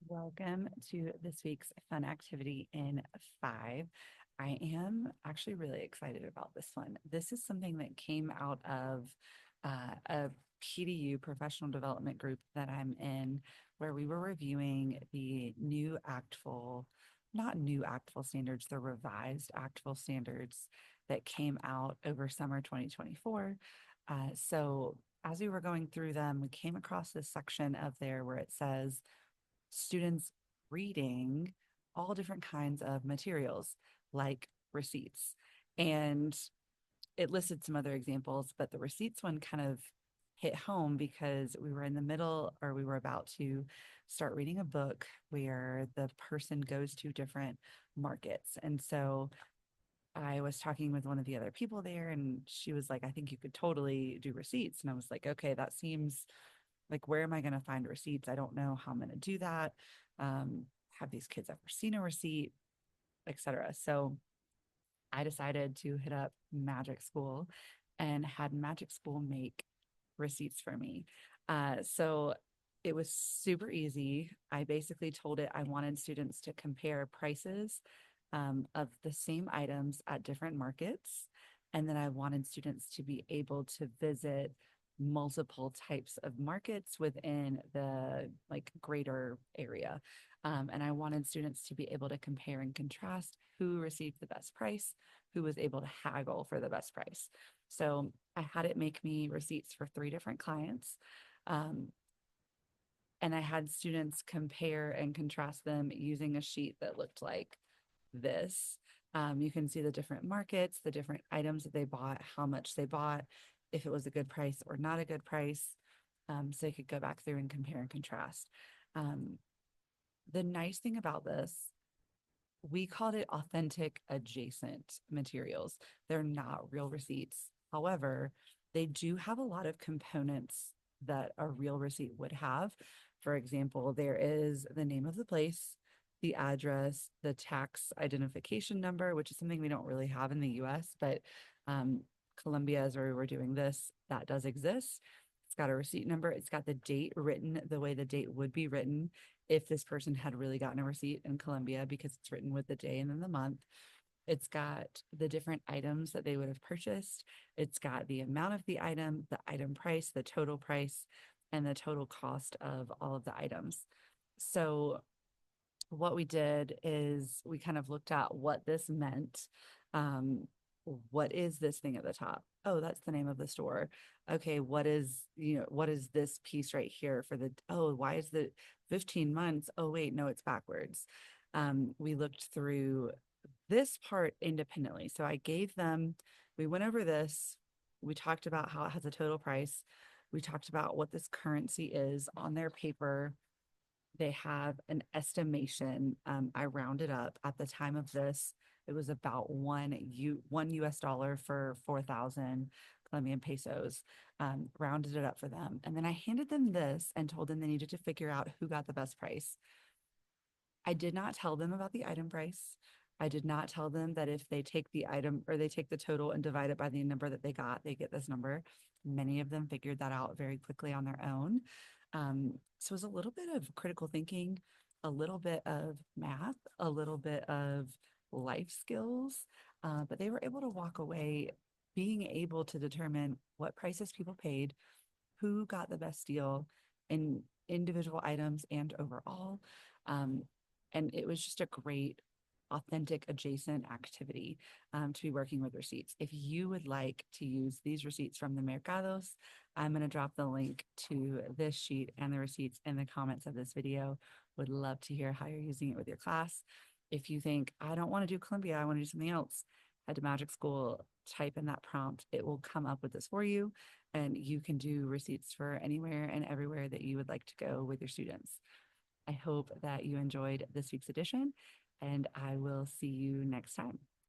Welcome to this week's fun activity in five. I am actually really excited about this one. This is something that came out of a PDU professional development group that I'm in, where we were reviewing the new not new ACTFL standards, the revised ACTFL standards that came out over summer 2024. So as we were going through them, we came across this section of there where it says, students reading all different kinds of materials like receipts. And it listed some other examples, but the receipts one kind of hit home because we were in the middle or we were about to start reading a book where the person goes to different markets. And so I was talking with one of the other people there, and she was like, I think you could totally do receipts. And I was like, okay, that seems like, where am I going to find receipts? I don't know how I'm going to do that. Um, have these kids ever seen a receipt, etc. So I decided to hit up Magic School and had Magic School make receipts for me. So it was super easy. I basically told it I wanted students to compare prices of the same items at different markets. And then I wanted students to be able to visit multiple types of markets within the like greater area. And I wanted students to be able to compare and contrast who received the best price, who was able to haggle for the best price. So I had it make me receipts for three different clients. Um, and I had students compare and contrast them using a sheet that looked like this. You can see the different markets, the different items that they bought, how much they bought, if it was a good price or not a good price. So you could go back through and compare and contrast. Um, the nice thing about this, we called it authentic adjacent materials. They're not real receipts. However, they do have a lot of components that a real receipt would have. For example, there is the name of the place, the address, the tax identification number, which is something we don't really have in the US, but Colombia is where we were doing this. That does exist. It's got a receipt number. It's got the date written the way the date would be written if this person had really gotten a receipt in Colombia because it's written with the day and then the month. It's got the different items that they would have purchased. It's got the amount of the item price, the total price, and the total cost of all of the items. So what we did is we kind of looked at what this meant. Um, what is this thing at the top? Oh, that's the name of the store. Okay, what is this piece right here for why is the 15 months? Oh, wait, no, it's backwards. We looked through this part independently. So we went over this. We talked about how it has a total price. We talked about what this currency is on their paper. They have an estimation. I rounded up at the time of this. It was about one US dollar for 4,000 Colombian pesos. Rounded it up for them, and then I handed them this and told them they needed to figure out who got the best price. I did not tell them about the item price. I did not tell them that if they take the item or they take the total and divide it by the number that they got, they get this number. Many of them figured that out very quickly on their own. So it was a little bit of critical thinking, a little bit of math, a little bit of life skills, but they were able to walk away being able to determine what prices people paid, who got the best deal in individual items and overall. Um, and it was just a great, authentic, adjacent activity to be working with receipts. If you would like to use these receipts from the Mercados, I'm going to drop the link to this sheet and the receipts in the comments of this video. Would love to hear how you're using it with your class. If you think, I don't want to do Columbia, I want to do something else, head to Magic School, type in that prompt. It will come up with this for you, and you can do receipts for anywhere and everywhere that you would like to go with your students. I hope that you enjoyed this week's edition, and I will see you next time.